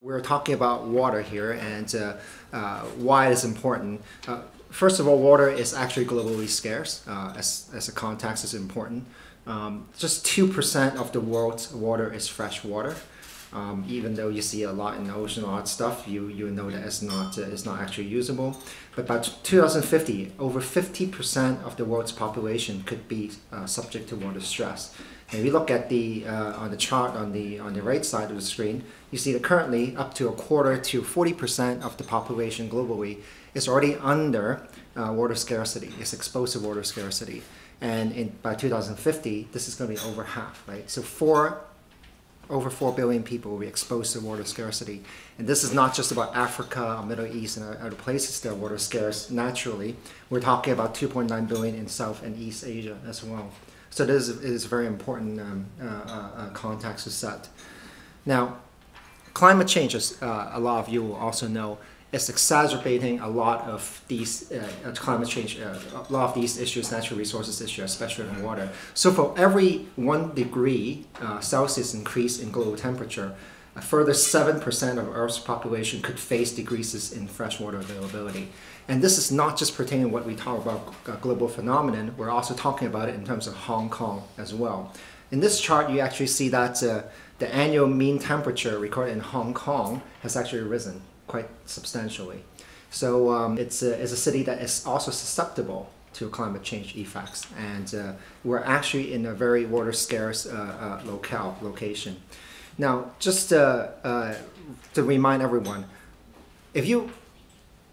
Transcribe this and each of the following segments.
We're talking about water here and why it is important. First of all, water is actually globally scarce, as a context is important. Just 2% of the world's water is fresh water. Even though you see a lot in the ocean, a lot of stuff, you know that it's not actually usable. But by 2050, over 50% of the world's population could be subject to water stress. And if you look at the on the chart on the right side of the screen, you see that currently up to a quarter to 40% of the population globally is already under water scarcity. It's exposed to water scarcity, and by 2050, this is going to be over half, right? So over 4 billion people will be exposed to water scarcity. And this is not just about Africa, Middle East, and other places that are water scarce naturally. We're talking about 2.9 billion in South and East Asia as well. So this is a very important context to set. Now, climate change, as a lot of you will also know, is exacerbating a lot of these climate change, a lot of these issues, natural resources issues, especially in water. So for every 1 degree Celsius increase in global temperature, a further 7% of Earth's population could face decreases in freshwater availability. And this is not just pertaining to what we talk about global phenomenon, we're also talking about it in terms of Hong Kong as well. In this chart, you actually see that the annual mean temperature recorded in Hong Kong has actually risen quite substantially. So it's a city that is also susceptible to climate change effects, and we're actually in a very water scarce location. Now, just to remind everyone, if you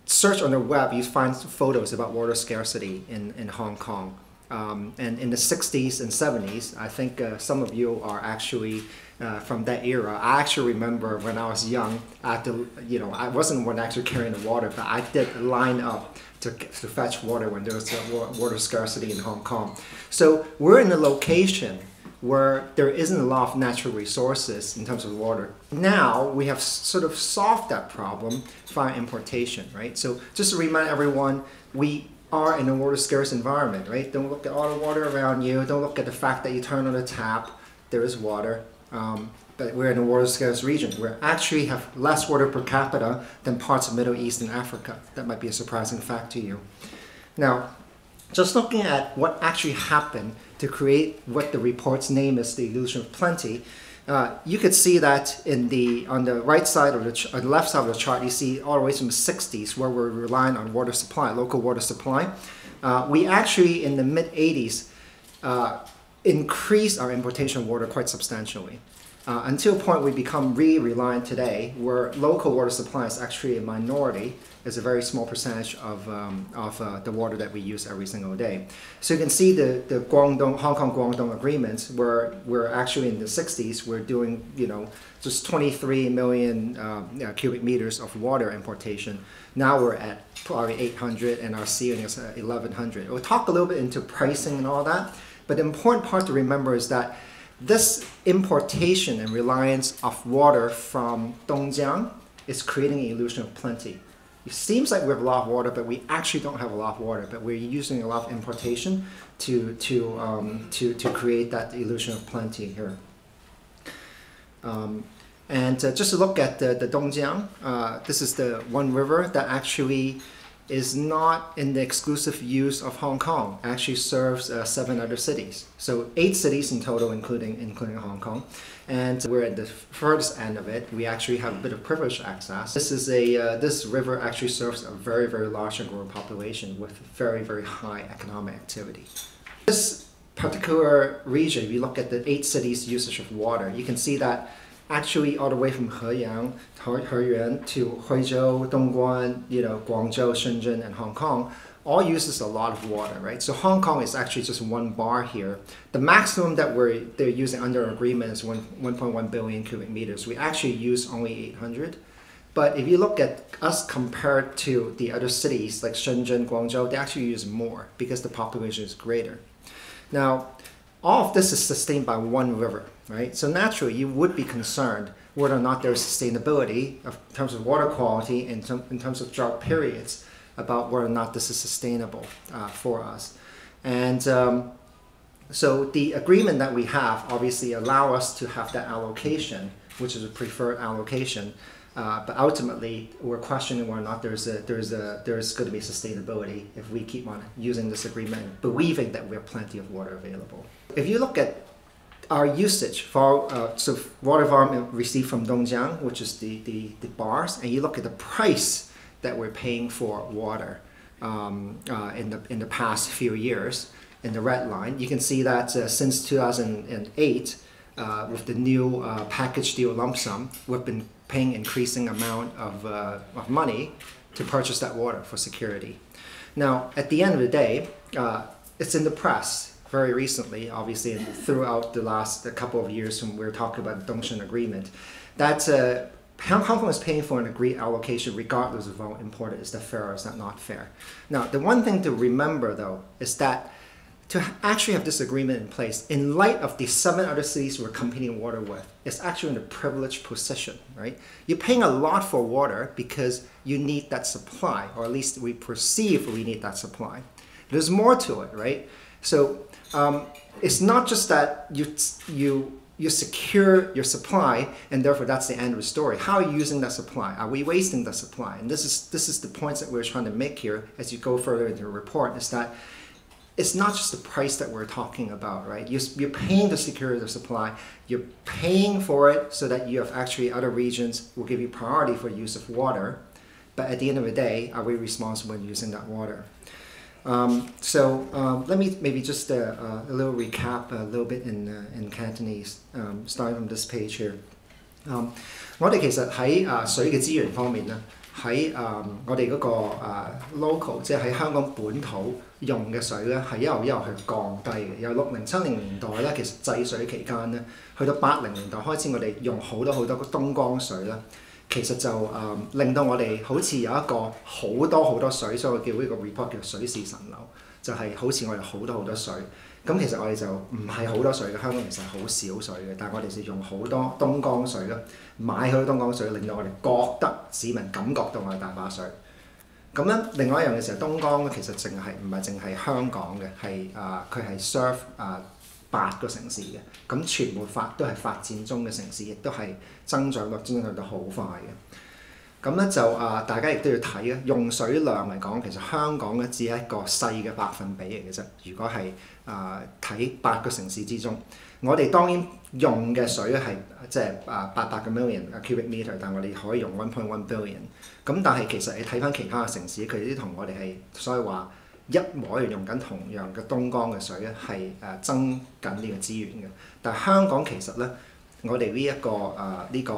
search on the web, you find photos about water scarcity in Hong Kong. And in the 60s and 70s, I think some of you are actually from that era. I actually remember when I was young, I wasn't one actually carrying the water, but I did line up to fetch water when there was water scarcity in Hong Kong. So we're in a location where there isn't a lot of natural resources in terms of water. Now we have sort of solved that problem via importation, right? So just to remind everyone, we are in a water scarce environment, right? Don't look at all the water around you. Don't look at the fact that you turn on the tap, there is water. But we're in a water scarce region. We actually have less water per capita than parts of Middle East and Africa. That might be a surprising fact to you. Now, just looking at what actually happened to create what the report's name is, the illusion of plenty, you could see that on the right side of the left side of the chart, you see all the way from the 60s where we're relying on water supply, local water supply. We actually, in the mid-80s, increased our importation of water quite substantially. Until a point we become really reliant today, where local water supply is actually a minority, is a very small percentage of the water that we use every single day. So you can see the Hong Kong-Guangdong agreements, where we're actually in the 60s, we're doing just 23 million cubic meters of water importation. Now we're at probably 800, and our ceiling is 1,100. We'll talk a little bit into pricing and all that, but the important part to remember is that this importation and reliance of water from Dongjiang is creating an illusion of plenty. It seems like we have a lot of water, but we actually don't have a lot of water. But we're using a lot of importation to create that illusion of plenty here. Just to look at the Dongjiang, this is the one river that actually is not in the exclusive use of Hong Kong. It actually serves 7 other cities. So 8 cities in total, including Hong Kong. And we're at the furthest end of it. We actually have a bit of privileged access. This river actually serves a very, very large and growing population with very, very high economic activity. This particular region, if you look at the 8 cities' usage of water, you can see that actually all the way from Heyuan to Huizhou, Dongguan, Guangzhou, Shenzhen, and Hong Kong, all uses a lot of water, right? So Hong Kong is actually just one bar here. The maximum that they're using under agreement is 1.1 billion cubic meters. We actually use only 800. But if you look at us compared to the other cities like Shenzhen, Guangzhou, they actually use more because the population is greater. Now, all of this is sustained by one river, right? So naturally, you would be concerned whether or not there's sustainability in terms of water quality, in terms of drought periods, about whether or not this is sustainable for us. And so the agreement that we have obviously allow us to have that allocation, which is a preferred allocation, But ultimately, we're questioning whether or not there's going to be sustainability if we keep on using this agreement, believing that we have plenty of water available. If you look at our usage for so water volume received from Dongjiang, which is the bars, and you look at the price that we're paying for water in the past few years, in the red line, you can see that since 2008, with the new package deal lump sum, we've been paying increasing amount of money to purchase that water for security. Now, at the end of the day, it's in the press very recently, obviously, and throughout the last couple of years when we were talking about the Dongshan agreement, that Hong Kong is paying for an agreed allocation regardless of how imported. Is that fair or is that not fair? Now, the one thing to remember, though, is that to actually have this agreement in place, in light of the 7 other cities we're competing water with, it's actually in a privileged position, right? You're paying a lot for water because you need that supply, or at least we perceive we need that supply. There's more to it, right? So it's not just that you secure your supply and therefore that's the end of the story. How are you using that supply? Are we wasting the supply? And this is the points that we're trying to make here as you go further into the report, is that it's not just the price that we're talking about, right? You're paying to secure the supply. You're paying for it so that you have actually other regions will give you priority for use of water. But at the end of the day, are we responsible in using that water? Let me maybe just a little recap a little bit in Cantonese, starting from this page here. 我哋其實喺水嘅資源方面咧，喺我哋嗰個local， 即係喺香港本土用嘅水咧，係一路去降低嘅。由60、70年代咧，其實制水期間咧，去到80年代開始，我哋用好多東江水啦。其實就令到我哋好似有一個好多水，所以我叫呢個 report 叫水是神流，就係好似我哋好多水。咁其實我哋就唔係好多水嘅，香港其實係好少水嘅，但係我哋就用好多東江水啦，買好多東江水，令到我哋覺得市民感覺到我哋大把水。咁咧，另外一樣嘅時候，東江咧其實唔係淨係香港嘅，係佢係 serve 8個城市嘅，咁全部都係發展中嘅城市，亦都係增長得好快嘅。咁咧就大家亦都要睇啊，用水量嚟講，其實香港咧只係一個細嘅百分比嚟嘅啫。如果係睇8個城市之中，我哋當然用嘅水係即係800個 million cubic meter， 但係我哋可以用 1.1 billion。咁但係其實你睇翻其他嘅城市，佢哋都同我哋係，所以話一模一樣用緊同樣嘅東江嘅水咧，係爭緊呢個資源嘅。但係香港其實咧，我哋呢個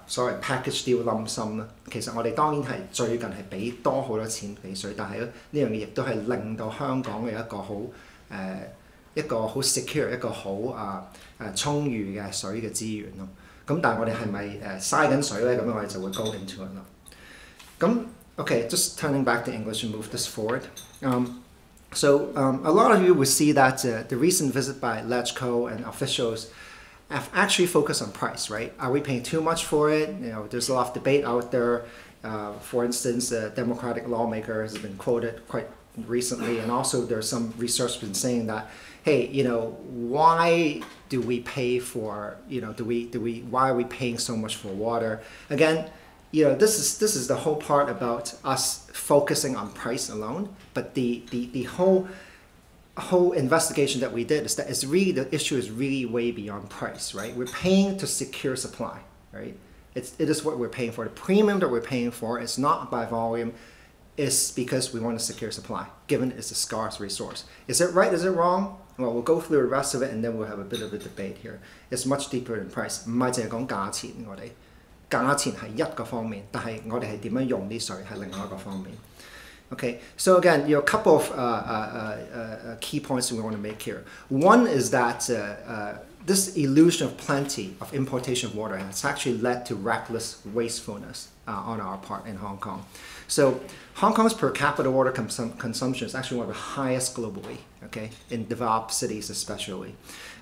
所謂 package deal lump sum 咧，其實我哋當然係最近係俾多好多錢俾水，但係咧呢樣嘢亦都係令到香港嘅一個好 secure 一個好充裕嘅水嘅資源咯。咁但係我哋係咪嘥緊水咧？咁我哋就會 go into it 啦。咁Okay, just turning back to English and move this forward. A lot of you will see that the recent visit by LegCo and officials have actually focused on price, right? Are we paying too much for it? You know, there's a lot of debate out there. For instance, a Democratic lawmaker has been quoted quite recently, and also there's some research been saying that, hey, you know, why do we pay for, you know, why are we paying so much for water? Again, you know, this is the whole part about us focusing on price alone, but the whole investigation that we did is that the issue is really way beyond price, right? We're paying to secure supply, right? It is what we're paying for. The premium that we're paying for is not by volume, it's because we want to secure supply, given it's a scarce resource. Is it right? Is it wrong? Well, we'll go through the rest of it and then we'll have a bit of a debate here. It's much deeper than price. 唔係淨係講價錢，我哋價錢係一個方面，但係我哋係點樣用啲水係另外一個方面。Okay, so again, a couple of key points we want to make here. One is that this illusion of plenty of importation of water has actually led to reckless wastefulness on our part in Hong Kong. So Hong Kong's per capita water consumption is actually one of the highest globally, okay, in developed cities especially.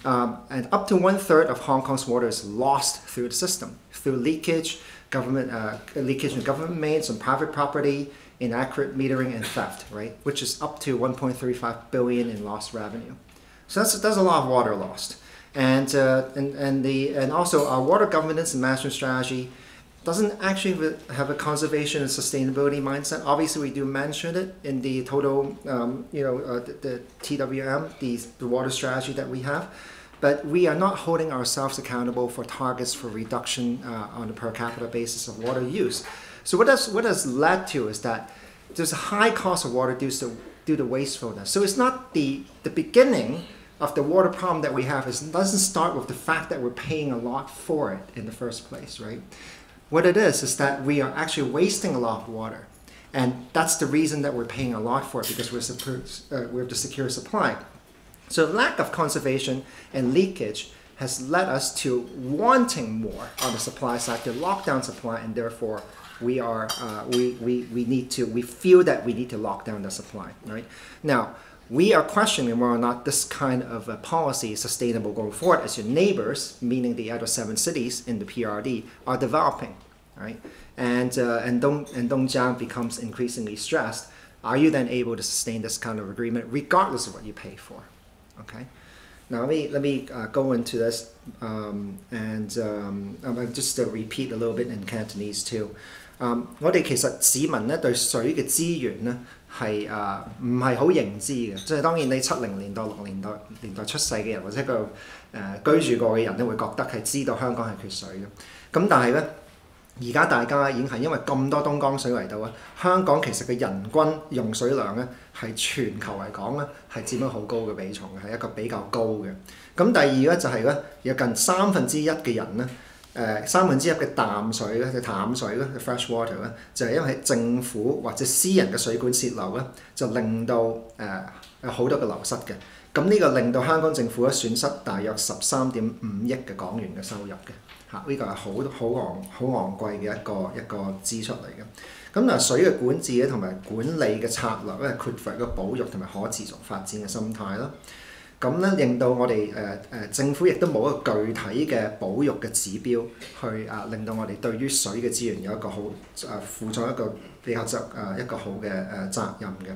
And up to 1/3 of Hong Kong's water is lost through the system, through leakage in government mains and private property, inaccurate metering and theft, right? Which is up to 1.35 billion in lost revenue. So that's a lot of water lost. And also our water governance and management strategy doesn't actually have a conservation and sustainability mindset. Obviously, we do mention it in the total, the TWM, the water strategy that we have, but we are not holding ourselves accountable for targets for reduction on a per capita basis of water use. So what has led to is that there's a high cost of water due to wastefulness. So it's not the beginning of the water problem that we have. It doesn't start with the fact that we're paying a lot for it in the first place, right? What it is that we are actually wasting a lot of water. And that's the reason that we're paying a lot for it, because we have to secure supply. So lack of conservation and leakage has led us to wanting more on the supply side, to lock down supply, and therefore we feel that we need to lock down the supply, right? Now, we are questioning whether or not this kind of a policy is sustainable going forward as your neighbors, meaning the other 7 cities in the PRD, are developing, right? And Dongjiang becomes increasingly stressed. Are you then able to sustain this kind of agreement regardless of what you pay for? Okay. Now let me go into this just to repeat a little bit in Cantonese too. 我哋其實市民咧對水嘅資源咧係唔係好認知嘅，即係當然你70年代60年代出世嘅人或者個居住過嘅人咧會覺得係知道香港係缺水嘅，咁但係咧而家大家已經係因為咁多東江水嚟到啊，香港其實嘅人均用水量咧係全球嚟講咧係佔咗好高嘅比重嘅，係一個比較高嘅。咁第二咧就係咧有近1/3嘅人咧。1/3嘅淡水咧，嘅淡水咧，嘅 fresh water 咧，就係因為政府或者私人嘅水管泄漏咧，就令到有好多嘅流失嘅。咁呢個令到香港政府咧損失大約13.5億嘅港元嘅收入嘅。嚇，呢個係好昂貴嘅一個支出嚟嘅。咁嗱，水嘅管治咧同埋管理嘅策略咧，缺乏一個保育同埋可持續發展嘅心態啦。咁咧令到我哋政府亦都冇一個具體嘅保育嘅指標去令到我哋對於水嘅資源有一個好負載一個比較一個好嘅責任嘅。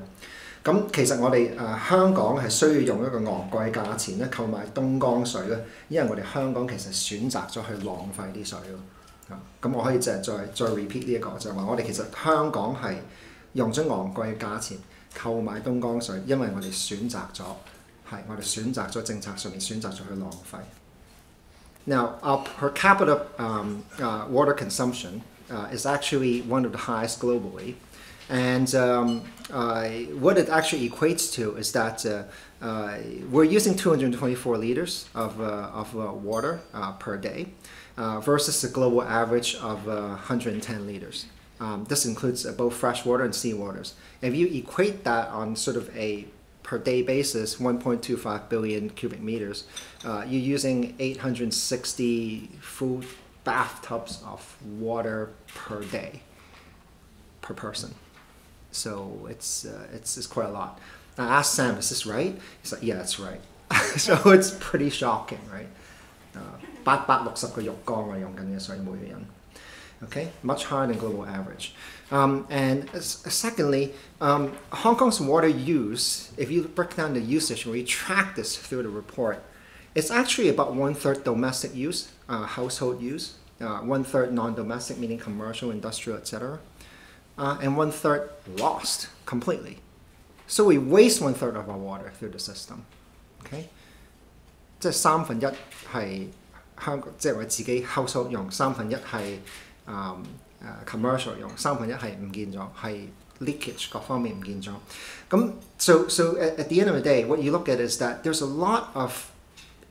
咁其實我哋香港係需要用一個昂貴價錢咧購買東江水咧，因為我哋香港其實選擇咗去浪費啲水咯。咁我可以再 repeat 呢一個就係話我哋其實香港係用咗昂貴嘅價錢購買東江水，因為我哋選擇咗。我哋選擇咗政策上面選擇咗去浪費。Now, our per capita water consumption is actually one of the highest globally, and what it actually equates to is that we're using 224 liters of water per day versus the global average of 110 liters. This includes both fresh water and sea waters. If you equate that on sort of a per day basis, 1.25 billion cubic meters, you're using 860 full bathtubs of water per day, per person. So it's quite a lot. I asked Sam, is this right? He's like, yeah, that's right. So it's pretty shocking, right? 860個浴缸啊，用緊嘅水每個人。Okay, much higher than global average. And secondly, Hong Kong's water use, if you break down the usage and we track this through the report, it's actually about 1/3 domestic use, household use, 1/3 non-domestic, meaning commercial, industrial, etc., and 1/3 lost completely. So we waste 1/3 of our water through the system. Okay, 即係1/3係香港，即係我自己 household 用，1/3係commercial 用，1/3係唔見咗，係 leakage 各方面唔見咗。咁 so at the end of the day, what you look at is that there's a lot of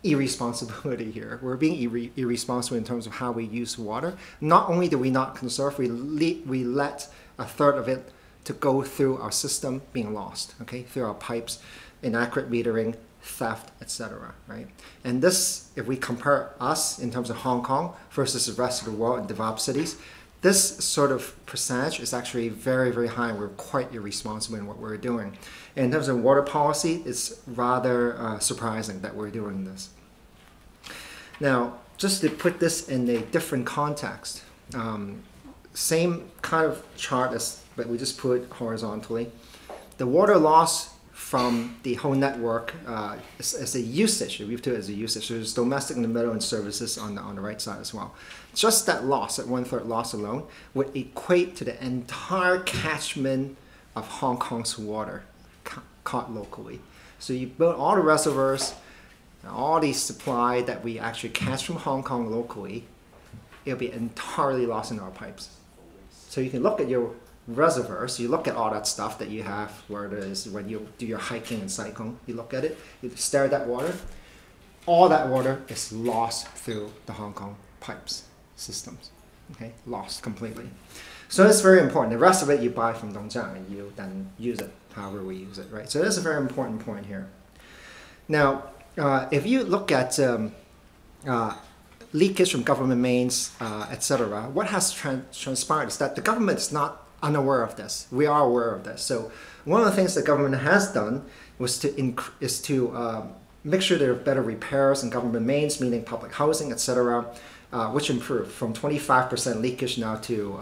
irresponsibility here. We're being irresponsible in terms of how we use water. Not only do we not conserve, we let 1/3 of it to go through our system being lost, okay, through our pipes, inaccurate metering, theft, etc., right? And this, if we compare us in terms of Hong Kong versus the rest of the world in developed cities, this sort of percentage is actually very, very high. We're quite irresponsible in what we're doing. And in terms of water policy, it's rather surprising that we're doing this. Now, just to put this in a different context, same kind of chart, but we just put it horizontally. The water loss from the whole network as a usage. We view it as a usage. So there's domestic in the middle and services on the right side as well. Just that loss, that 1/3 loss alone, would equate to the entire catchment of Hong Kong's water caught locally. So you build all the reservoirs, all the supply that we actually catch from Hong Kong locally, it'll be entirely lost in our pipes. So you can look at your reservoirs, you look at all that stuff that you have, where it is when you do your hiking and cycling, you look at it, you stare at that water, all that water is lost through the Hong Kong pipes systems, okay, lost completely. So it's very important. The rest of it you buy from Dongjiang and you then use it however we use it, right? So that's a very important point here. Now, if you look at leakage from government mains, etc., what has transpired is that the government is not unaware of this. We are aware of this. So one of the things the government has done was to make sure there are better repairs in government mains, meaning public housing, etc., which improved from 25% leakage now to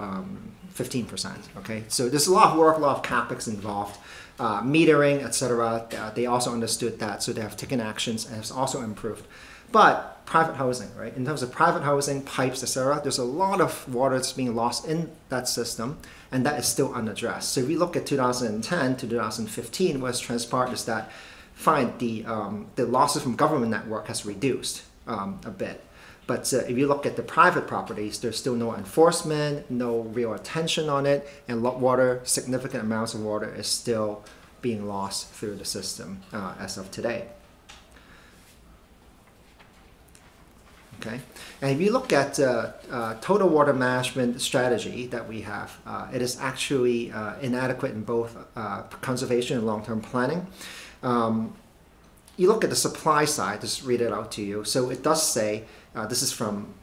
15%. Okay, so there's a lot of work, a lot of capex involved, metering, etc. They also understood that, so they have taken actions and it's also improved. But private housing, right? In terms of private housing, pipes, etc., there's a lot of water that's being lost in that system, and that is still unaddressed. So if you look at 2010 to 2015, what's transpired is that, fine, the losses from government network has reduced a bit. But if you look at the private properties, there's still no enforcement, no real attention on it, and water, significant amounts of water is still being lost through the system as of today. Okay, and if you look at total water management strategy that we have, it is actually inadequate in both conservation and long-term planning. You look at the supply side, just read it out to you. So it does say, this is from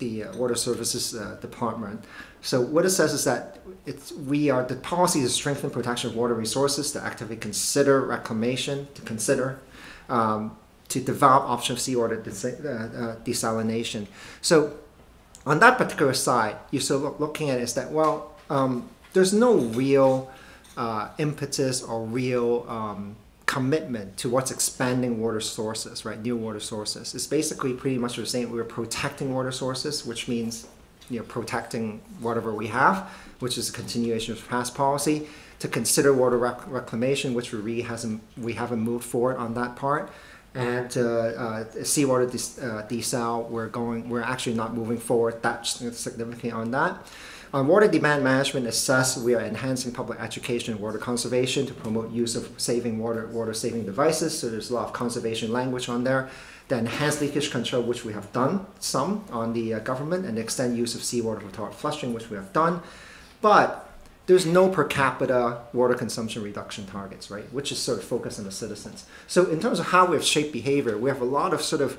the Water Services Department. So what it says is that the policy is to strengthen protection of water resources, to actively consider reclamation, to develop option of seawater desalination. So on that particular side, you're sort of looking at it is that, well, there's no real impetus or real commitment towards expanding water sources, right? New water sources. It's basically pretty much the same. We're protecting water sources, which means protecting whatever we have, which is a continuation of past policy. To consider water reclamation, which we haven't moved forward on that part. And seawater desal, we're actually not moving forward that significantly on that. On water demand management, assess we are enhancing public education and water conservation to promote use of water saving devices. So there's a lot of conservation language on there. The enhanced leakage control, which we have done some on the government, and extend use of seawater for toward flushing, which we have done. But there's no per capita water consumption reduction targets, right? Which is sort of focused on the citizens. So in terms of how we've shaped behavior, we have a lot of sort of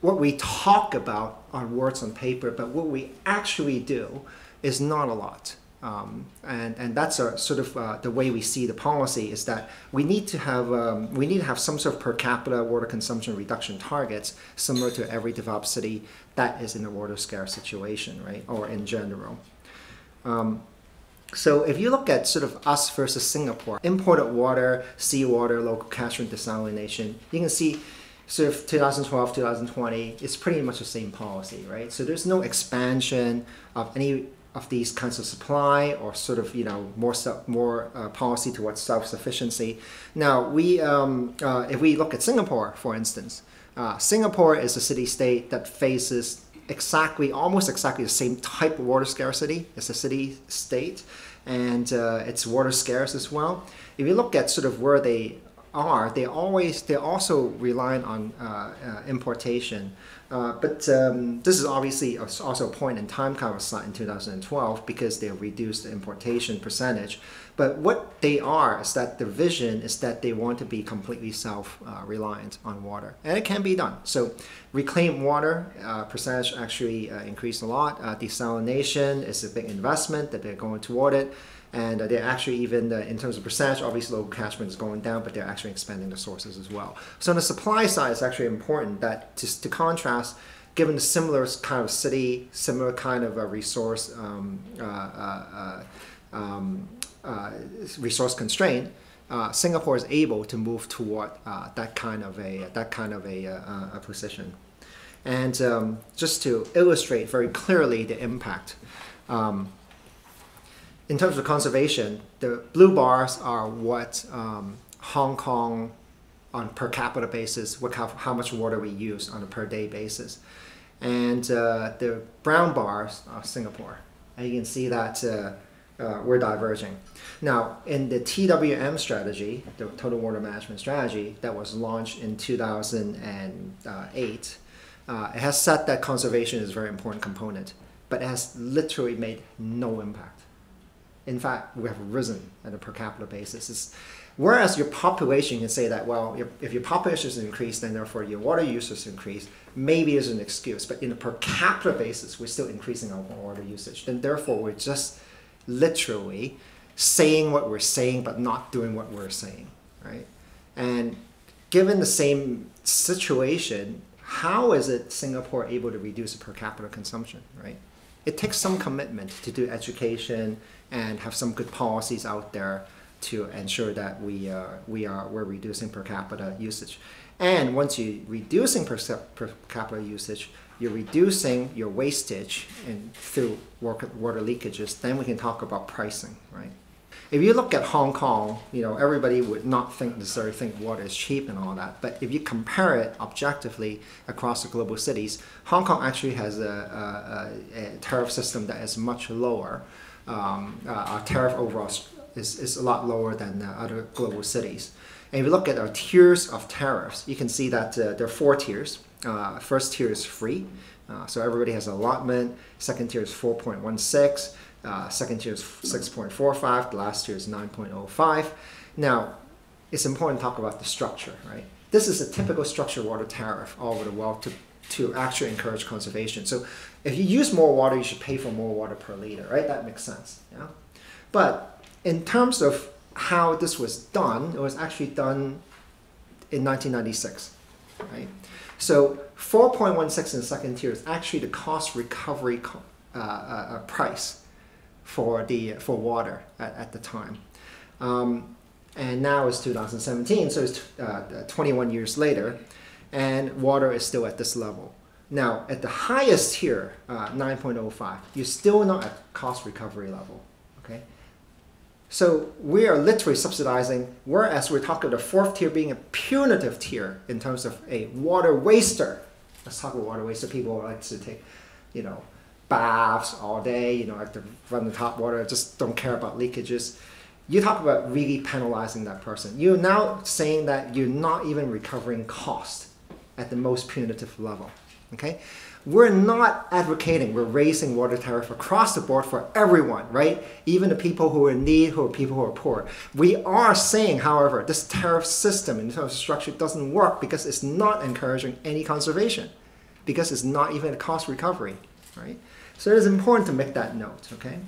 what we talk about on words on paper, but what we actually do is not a lot. And that's sort of the way we see the policy is that we need to have some sort of per capita water consumption reduction targets similar to every developed city that is in a water scarce situation, right? Or in general. So if you look at sort of us versus Singapore, imported water, seawater, local catchment desalination, you can see sort of 2012, 2020, it's pretty much the same policy, right? So there's no expansion of any of these kinds of supply or sort of, more policy towards self-sufficiency. Now, if we look at Singapore, for instance, Singapore is a city-state that faces almost exactly the same type of water scarcity as a city-state, and it's water scarce as well. If you look at sort of where they are, they're also relying on importation. But this is obviously also a point in time kind of slot in 2012 because they reduced the importation percentage. But what they are is that the vision is that they want to be completely self-reliant on water. And it can be done. So reclaimed water percentage actually increased a lot. Desalination is a big investment that they're going toward it. And they're actually even, in terms of percentage, obviously local catchment is going down, but they're actually expanding the sources as well. So on the supply side, it's actually important that to contrast, given the similar kind of city, similar kind of resource constraint, Singapore is able to move toward that kind of a position. And just to illustrate very clearly the impact, in terms of conservation, the blue bars are what Hong Kong, on per capita basis, how much water we use on a per day basis. And the brown bars are Singapore. And you can see that we're diverging. Now, in the TWM strategy, the Total Water Management Strategy, that was launched in 2008, it has said that conservation is a very important component, but it has literally made no impact. In fact, we have risen on a per capita basis. Whereas your population can say that, well, if your population is increased, then therefore your water usage is increased, maybe there's an excuse. But in a per capita basis, we're still increasing our water usage. Then therefore, we're just literally saying what we're saying, but not doing what we're saying, right? And given the same situation, how is it Singapore able to reduce the per capita consumption, right? It takes some commitment to do education and have some good policies out there to ensure that we're reducing per capita usage. And once you're reducing per capita usage, you're reducing your wastage and through water leakages, then we can talk about pricing, right? If you look at Hong Kong, everybody would not necessarily think water is cheap and all that, but if you compare it objectively across the global cities, Hong Kong actually has a tariff system that is much lower. Our tariff overall is a lot lower than other global cities. And if you look at our tiers of tariffs, you can see that there are 4 tiers. First tier is free, so everybody has an allotment. Second tier is 4.16. Second tier is 6.45. The last tier is 9.05. Now, it's important to talk about the structure, right? This is a typical structured water tariff all over the world to actually encourage conservation. So if you use more water, you should pay for more water per liter, right? That makes sense. Yeah? But in terms of how this was done, it was actually done in 1996, right? So 4.16 in the second tier is actually the cost recovery price for water at the time. And now it's 2017, so it's 21 years later, and water is still at this level. Now, at the highest tier, 9.05, you're still not at cost recovery level, okay? So we are literally subsidizing, whereas we're talking about the 4th tier being a punitive tier in terms of a water waster. Let's talk about water waster. People like to take, baths all day, like to run the tap water, just don't care about leakages. You talk about really penalizing that person. You're now saying that you're not even recovering cost at the most punitive level, okay? We're not advocating, we're raising water tariff across the board for everyone, right? Even the people who are in need, people who are poor. We are saying, however, this tariff system in terms of structure doesn't work because it's not encouraging any conservation, because it's not even a cost recovery, right? So it is important to make that note, okay?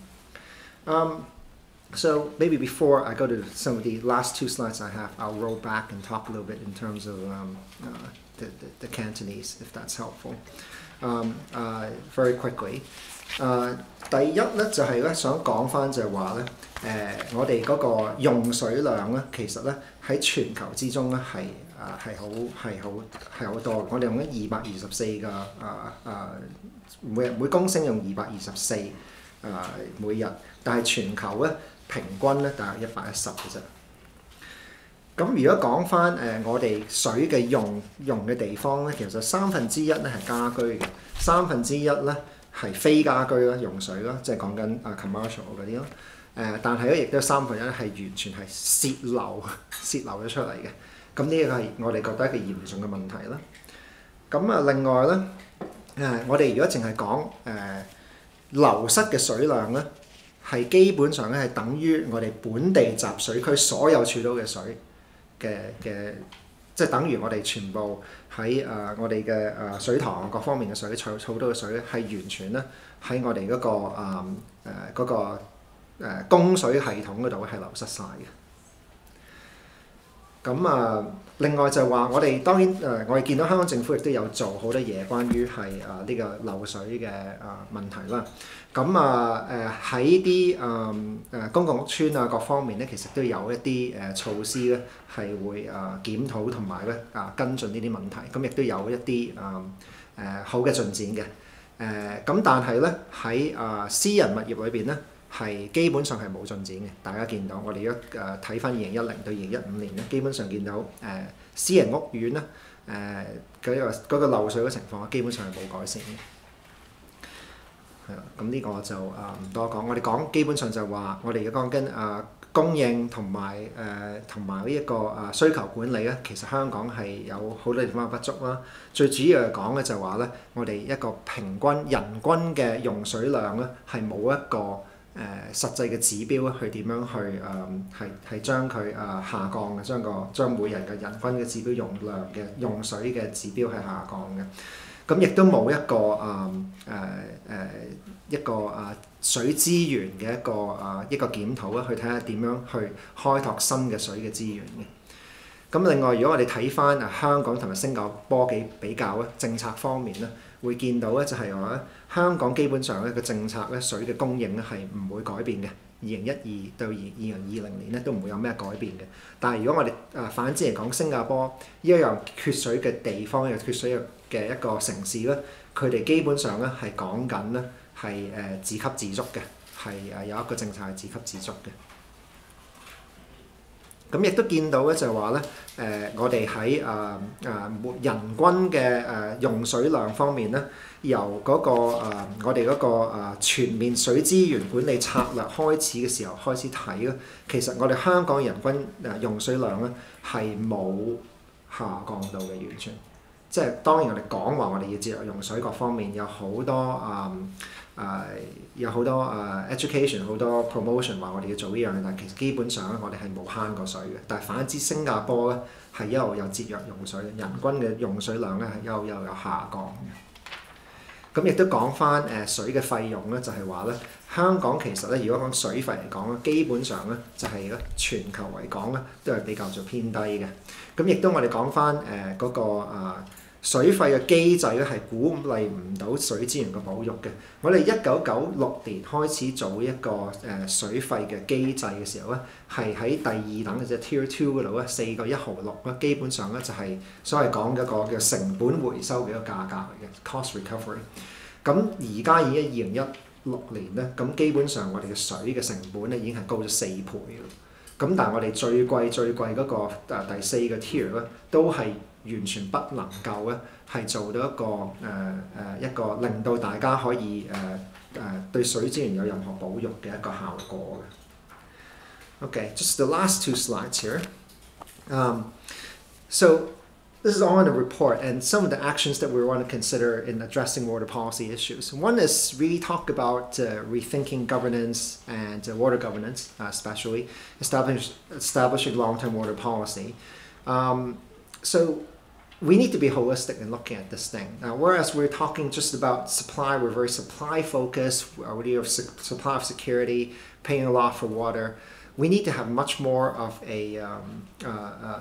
So maybe before I go to some of the last 2 slides I have, I'll roll back and talk a little bit in terms of the Cantonese, if that's helpful. Very quickly. 第一咧就係咧想講翻就係話咧，我哋嗰個用水量咧，其實咧喺全球之中咧係好多嘅。我哋用緊224個每公升用224每日，但係全球咧平均咧大約110嘅啫。咁如果講翻我哋水嘅用嘅地方咧，其實1/3咧係家居嘅，1/3咧係非家居啦，用水啦，即係講緊commercial 嗰啲咯。但係咧亦都有1/3係完全係泄漏咗出嚟嘅。咁呢個係我哋覺得一個嚴重嘅問題啦。咁另外咧我哋如果淨係講流失嘅水量咧，係基本上咧係等於我哋本地集水區所有儲到嘅水。即係等於我哋全部喺我哋嘅水塘各方面嘅水儲到嘅水咧，係完全咧喺我哋嗰個供水系統嗰度係流失晒嘅。咁另外就話我哋當然我哋見到香港政府亦都有做好多嘢關於係呢個漏水嘅問題啦。咁喺啲公共屋邨各方面咧，其實都有一啲措施咧係會檢討同埋咧跟進呢啲問題。咁亦都有一啲好嘅進展嘅。咁但係咧喺私人物業裏邊咧，係基本上係冇進展嘅。大家見到我哋而家睇翻2010到2015年咧，基本上見到私人屋苑咧嗰個漏水嘅情況，基本上係冇改善嘅。係啦，咁呢個就唔多講。我哋講基本上就話，我哋而家講緊供應同埋呢一個需求管理咧，其實香港係有好多地方不足啦。最主要係講嘅就係話咧，我哋一個平均人均嘅用水量咧係冇一個實際嘅指標去點樣去係將佢下降嘅，將每人嘅人均嘅指標用水嘅指標係下降嘅。咁亦都冇一個水資源嘅一個檢討啦，去睇下點樣去開拓新嘅水嘅資源嘅。咁另外，如果我哋睇翻香港同埋新加坡嘅比較咧，政策方面咧，會見到咧就係話咧，香港基本上咧個政策咧水嘅供應咧係唔會改變嘅。2012到2020年咧都唔會有咩改變嘅。但係如果我哋反之嚟講，新加坡一樣缺水嘅地方，又缺水嘅一個城市咧，佢哋基本上咧係講緊咧係自給自足嘅，係有一個政策係自給自足嘅。咁亦都見到咧就係話咧，我哋喺人均嘅用水量方面咧，由嗰我哋嗰個全面水資源管理策略開始嘅時候開始睇咧，其實我哋香港人均用水量咧係冇下降到嘅，完全。即係當然我哋講話我哋要節約用水各方面有好多education 好多 promotion 話我哋要做呢樣嘢，但係其實基本上咧我哋係冇慳過水嘅。但係反之新加坡咧係一路有節約用水嘅，人均嘅用水量咧係一路有下降嘅。咁亦都講翻水嘅費用咧，就係話咧香港其實咧如果講水費嚟講咧，基本上咧就係咧全球嚟講咧都係比較做偏低嘅。咁亦都我哋講翻嗰個水費嘅機制咧係鼓勵唔到水資源嘅保育嘅。我哋1996年開始做一個水費嘅機制嘅時候咧，係喺第二等嘅即係 Tier 2嗰度咧4個1毫6咧，基本上咧就係所謂講一個叫成本回收嘅一個價格嚟嘅 cost recovery。咁而家已經2016年咧，咁基本上我哋嘅水嘅成本咧已經係高咗4倍嘅。咁但係我哋最貴嗰個第4個 tier 咧，都係完全不能夠咧係做到一個令到大家可以對水資源有任何保育嘅一個效果嘅。Okay, just the last 2 slides here. So this is all in a report and some of the actions that we want to consider in addressing water policy issues. One is really talk about rethinking governance and water governance, especially establishing long-term water policy. So we need to be holistic in looking at this thing. Now, whereas we're talking just about supply, we're very supply focused, we have supply of security, paying a lot for water. We need to have much more of a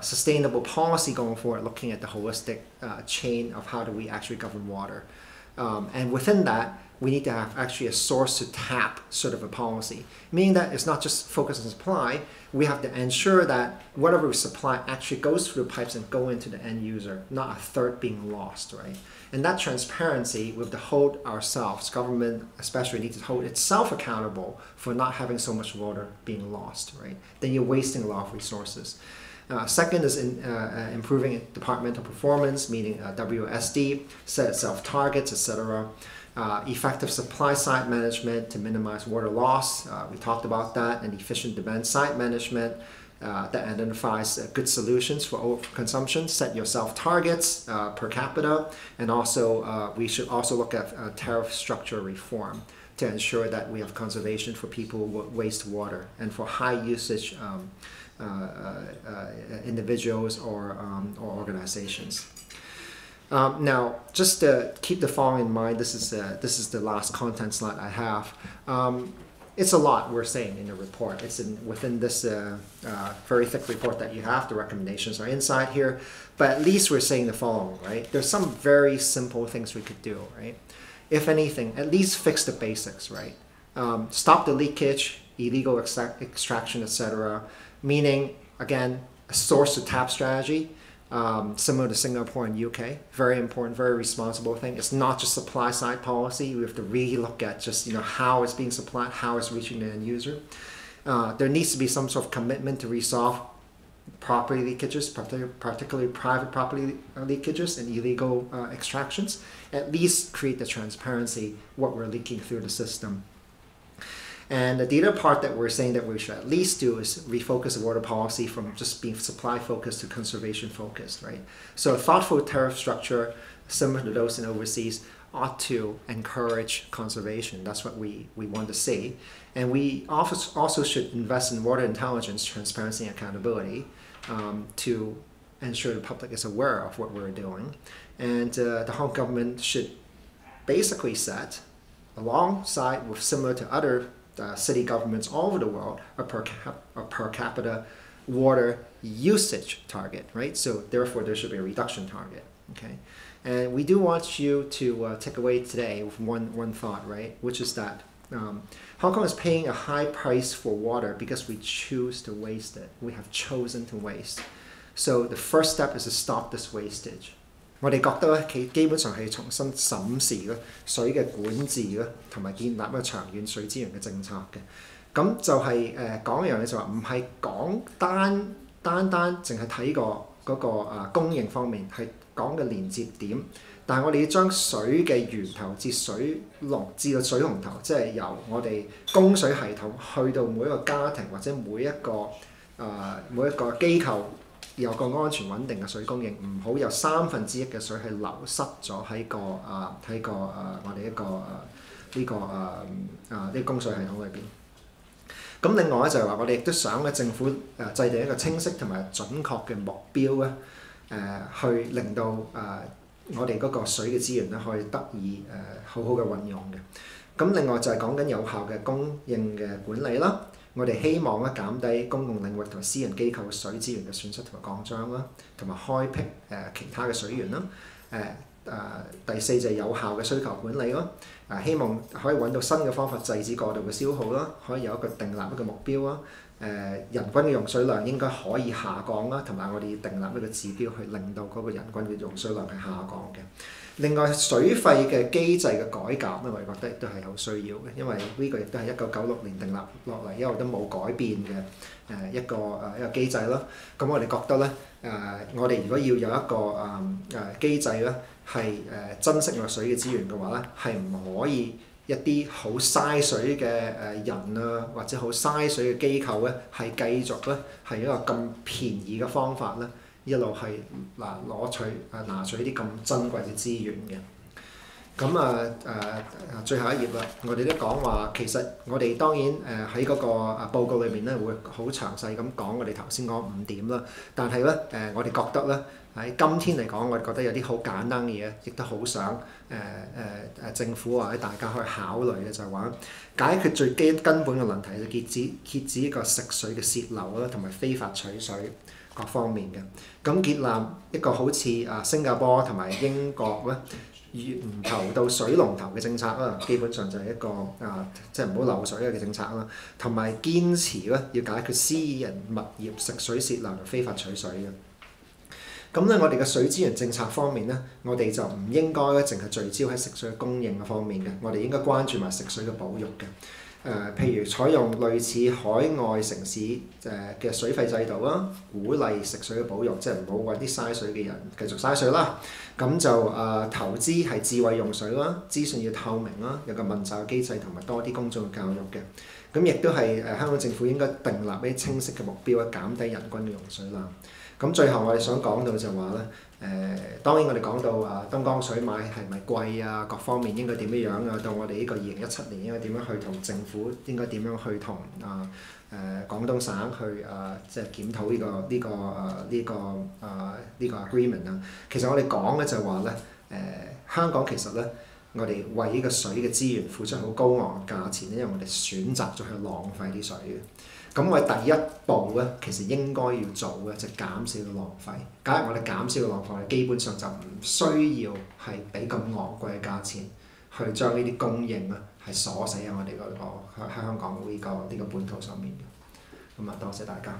sustainable policy going forward, looking at the holistic chain of how do we actually govern water. And within that, we need to have actually a source to tap sort of a policy, meaning that it's not just focused on supply. We have to ensure that whatever we supply actually goes through the pipes and go into the end user, not a third being lost, right? And that transparency, we have to hold ourselves, government especially needs to hold itself accountable for not having so much water being lost, right? Then you're wasting a lot of resources. Second is improving departmental performance, meaning WSD, set itself targets, etc. Effective supply side management to minimize water loss. We talked about that, and efficient demand side management that identifies good solutions for overconsumption. Set yourself targets per capita, and also we should also look at tariff structure reform to ensure that we have conservation for people who waste water and for high usage individuals or organizations. Now, just to keep the following in mind, this is the last content slide I have. it's a lot we're saying in the report. It's within this very thick report that you have. The recommendations are inside here. But at least we're saying the following, right? There's some very simple things we could do, right? If anything, at least fix the basics, right? Stop the leakage, illegal extraction, etc. Meaning, again, a source-to-tap strategy. Similar to Singapore and UK, very important, very responsible thing. It's not just supply side policy. We have to really look at just how it's being supplied, how it's reaching the end user. There needs to be some sort of commitment to resolve property leakages, particularly private property leakages and illegal extractions. At least create the transparency what we're leaking through the system. And the other part that we're saying that we should at least do is refocus the water policy from just being supply focused to conservation focused, right? So a thoughtful tariff structure similar to those in overseas ought to encourage conservation. That's what we want to see. And we also should invest in water intelligence, transparency, and accountability to ensure the public is aware of what we're doing. And the Hong Kong government should basically set, alongside with similar to other city governments all over the world, a per capita water usage target, right? So therefore there should be a reduction target, okay? And we do want you to take away today with one thought, right? Which is that Hong Kong is paying a high price for water because we choose to waste it. We have chosen to waste. So the first step is to stop this wastage. 我哋覺得咧，基本上係重新審視咧水嘅管治咧，同埋建立一個長遠水資源嘅政策嘅。咁就係講一樣嘢就話唔係講單淨係睇個供應方面，係講嘅連接點。但係我哋要將水嘅源頭至到水龍頭，即係由我哋供水系統去到每一個家庭或者每一個機構。有個安全穩定嘅水供應，唔好有1/3嘅水係流失咗喺我哋呢個供水系統裏邊。咁另外咧就係話，我哋亦都想咧政府制定一個清晰同埋準確嘅目標咧，去令到我哋嗰個水嘅資源咧可以得以好好嘅運用嘅。咁另外就係講緊有效嘅供應嘅管理啦。我哋希望咧減低公共領域同埋私人機構嘅水資源嘅損失同埋擴張啦，同埋開闢其他嘅水源啦。第4就係有效嘅需求管理咯。希望可以揾到新嘅方法制止過度嘅消耗啦，可以有一個訂立一個目標啦。人均嘅用水量應該可以下降啦，同埋我哋要訂立一個指標去令到嗰個人均嘅用水量係下降嘅。另外水費嘅機制嘅改革咧，我哋覺得亦都係好需要嘅，因為呢個亦都係1996年訂立落嚟，一路都冇改變嘅一個機制啦。咁我哋覺得咧我哋如果要有一個機制咧，係珍惜我水嘅資源嘅話咧，係唔可以一啲好嘥水嘅人啊，或者好嘥水嘅機構咧，係繼續咧係一個咁便宜嘅方法咧。一路係拿取啲咁珍貴嘅資源嘅。咁最後一頁啦，我哋都講話其實我哋當然喺嗰個報告裏面咧會好詳細咁講我哋頭先講5點啦。但係咧我哋覺得咧喺今天嚟講，我哋覺得有啲好簡單嘅嘢，亦都好想政府或者大家可以考慮嘅就係話解決最根本嘅問題，就遏止一個食水嘅泄漏啦，同埋非法取水。各方面嘅，咁建立一個好似新加坡同埋英國咧源頭到水龍頭嘅政策啦，基本上就係一個即係唔好漏水嘅政策啦，同埋堅持咧要解決私人物業食水泄漏同非法取水嘅。咁咧，我哋嘅水資源政策方面咧，我哋就唔應該咧淨係聚焦喺食水嘅供應嘅方面嘅，我哋應該關注埋食水嘅保育嘅。譬如採用類似海外城市嘅水費制度啦，鼓勵食水嘅保育，即係唔好揾啲嘥水嘅人繼續嘥水啦。咁就投資係智慧用水啦，資訊要透明啦，有個問責機制同埋多啲公眾教育嘅。咁亦都係香港政府應該訂立啲清晰嘅目標，減低人均嘅用水量。咁最後我哋想講到就話咧，當然我哋講到東江水買係咪貴啊，各方面應該點樣啊，到我哋呢個2017年應該點樣去同政府應該點樣去同廣東省去即係檢討呢個 agreement 啊。其實我哋講咧就話咧，香港其實咧我哋為呢個水嘅資源付出好高昂嘅價錢，因為我哋選擇咗去浪費啲水嘅。咁我哋第一步咧，其實應該要做嘅就減少個浪費。假如我哋減少個浪費，我哋基本上就唔需要係俾咁昂貴嘅價錢去將呢啲供應咧係鎖死喺我哋嗰個喺香港呢個本土上面嘅。咁啊，多謝大家。